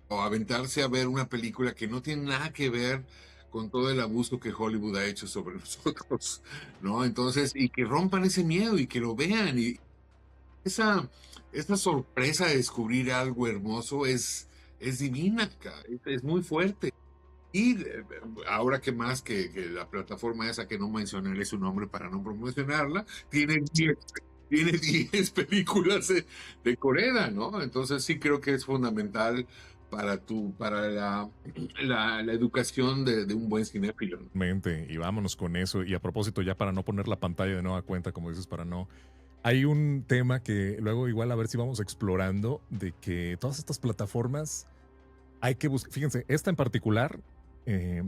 o aventarse a ver una película que no tiene nada que ver con todo el abuso que Hollywood ha hecho sobre nosotros, ¿no? Entonces, y que rompan ese miedo y que lo vean, y esa sorpresa de descubrir algo hermoso es divina, es muy fuerte. Y ahora que más que la plataforma esa que no mencionaré su nombre para no promocionarla, tiene 10 películas de Corea, ¿no? Entonces sí creo que es fundamental para la educación de un buen cinéfilo, ¿no? Y vámonos con eso. Y a propósito, ya para no poner la pantalla de nueva cuenta, como dices, para no... Hay un tema que luego igual a ver si vamos explorando, de que todas estas plataformas hay que buscar... Fíjense, esta en particular...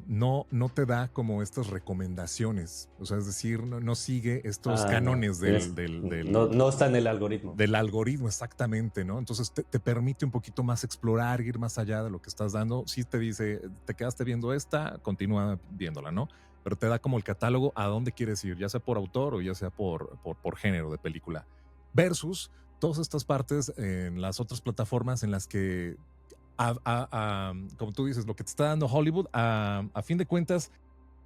no te da como estas recomendaciones, o sea, es decir, no sigue estos cánones no está en el algoritmo. Del algoritmo, exactamente, ¿no? Entonces te permite un poquito más explorar, ir más allá de lo que estás dando. Sí te dice, te quedaste viendo esta, continúa viéndola, ¿no? Pero te da como el catálogo a dónde quieres ir, ya sea por autor o ya sea por género de película. Versus todas estas partes en las otras plataformas en las que como tú dices, lo que te está dando Hollywood, a fin de cuentas,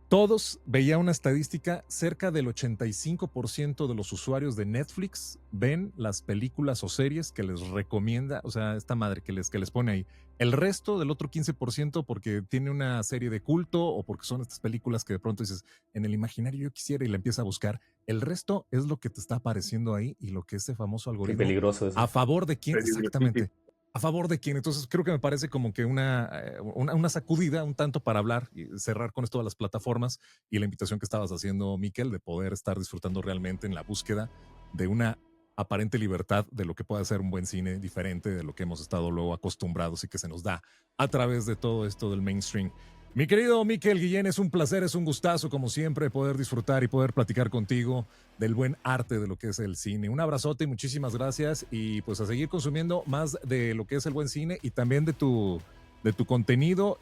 todos veía una estadística, cerca del 85% de los usuarios de Netflix ven las películas o series que les recomienda, o sea, esta madre que les pone ahí. El resto del otro 15% porque tiene una serie de culto o porque son estas películas que de pronto dices, en el imaginario yo quisiera, y la empieza a buscar. El resto es lo que te está apareciendo ahí y lo que ese famoso algoritmo... Qué peligroso es. ¿A favor de quién? Exactamente. ¿A favor de quién? Entonces creo que me parece como que una sacudida un tanto para hablar y cerrar con esto de las plataformas y la invitación que estabas haciendo, Miquel, de poder estar disfrutando realmente en la búsqueda de una aparente libertad de lo que puede ser un buen cine diferente de lo que hemos estado luego acostumbrados y que se nos da a través de todo esto del mainstream. Mi querido Miquel Guillén, es un placer, es un gustazo como siempre poder disfrutar y poder platicar contigo del buen arte de lo que es el cine. Un abrazote y muchísimas gracias, y pues a seguir consumiendo más de lo que es el buen cine y también de tu contenido.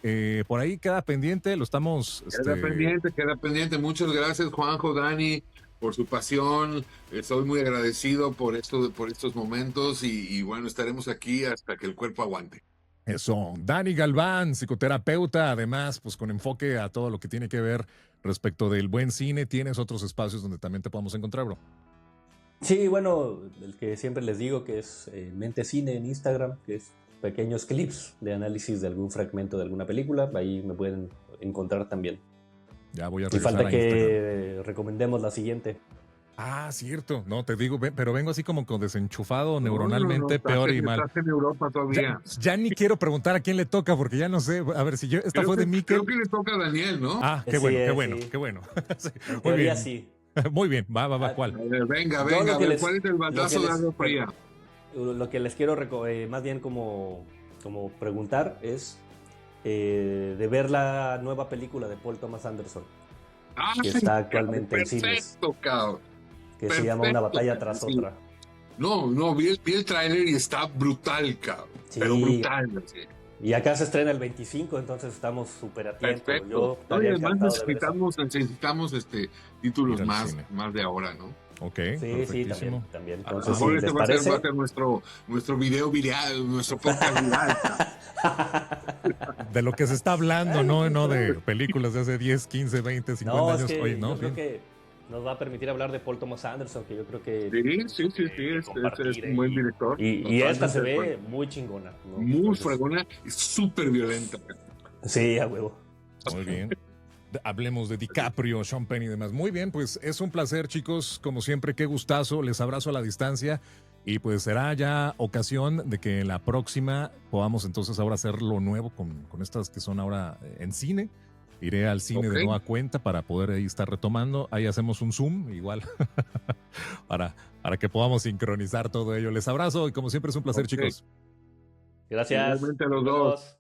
Por ahí queda pendiente, lo estamos... Queda pendiente. Muchas gracias, Juanjo, Dani, por su pasión. Estoy muy agradecido por estos momentos y bueno, estaremos aquí hasta que el cuerpo aguante. Eso, Dani Galván, psicoterapeuta, además, pues con enfoque a todo lo que tiene que ver respecto del buen cine. ¿Tienes otros espacios donde también te podamos encontrar, bro? Sí, bueno, el que siempre les digo, que es Mente Cine en Instagram, que es pequeños clips de análisis de algún fragmento de alguna película. Ahí me pueden encontrar también. Ya voy a revisar. Y falta que Instagram. Recomendemos la siguiente. Ah, cierto. No, te digo, pero vengo así como con desenchufado neuronalmente, peor y mal. Estás en Europa todavía. Ya ni quiero preguntar a quién le toca, porque ya no sé. A ver, si yo... Esta fue de Miquel. Creo que le toca a Daniel, ¿no? Ah, qué bueno. Sí. Muy bien. Sí. Muy bien, va, ¿cuál? Venga, ¿cuál es el bandazo de Aldo Fría? Lo que les quiero más bien como preguntar es de ver la nueva película de Paul Thomas Anderson, que está actualmente en cines. Cabrón. Que se llama Una batalla tras otra. No, vi el tráiler y está brutal, cabrón. Sí. Pero brutal, sí. Y acá se estrena el 25, entonces estamos súper a tiempo. Perfecto. Además necesitamos títulos más de ahora, ¿no? Ok, sí, también. Entonces, si les parece, va a ser nuestro video viral, nuestro podcast viral. de lo que se está hablando, no de películas de hace 10, 15, 20, 50 No, años. es que Oye, no, yo creo fin. que nos va a permitir hablar de Paul Thomas Anderson, que yo creo que Sí, es un buen director. y esta se ve Totalmente. muy chingona, ¿no? Muy Entonces, fregona y súper violenta. sí, a huevo. Muy bien. Hablemos de DiCaprio, Sean Penn y demás. Muy bien, pues es un placer, chicos. Como siempre, qué gustazo. Les abrazo a la distancia. Y pues será ya ocasión de que la próxima podamos entonces ahora hacer lo nuevo con estas que son ahora en cine. Iré al cine de nueva cuenta para poder ahí estar retomando. Ahí hacemos un Zoom igual para que podamos sincronizar todo ello. Les abrazo y como siempre es un placer, chicos. Gracias. Igualmente a los dos.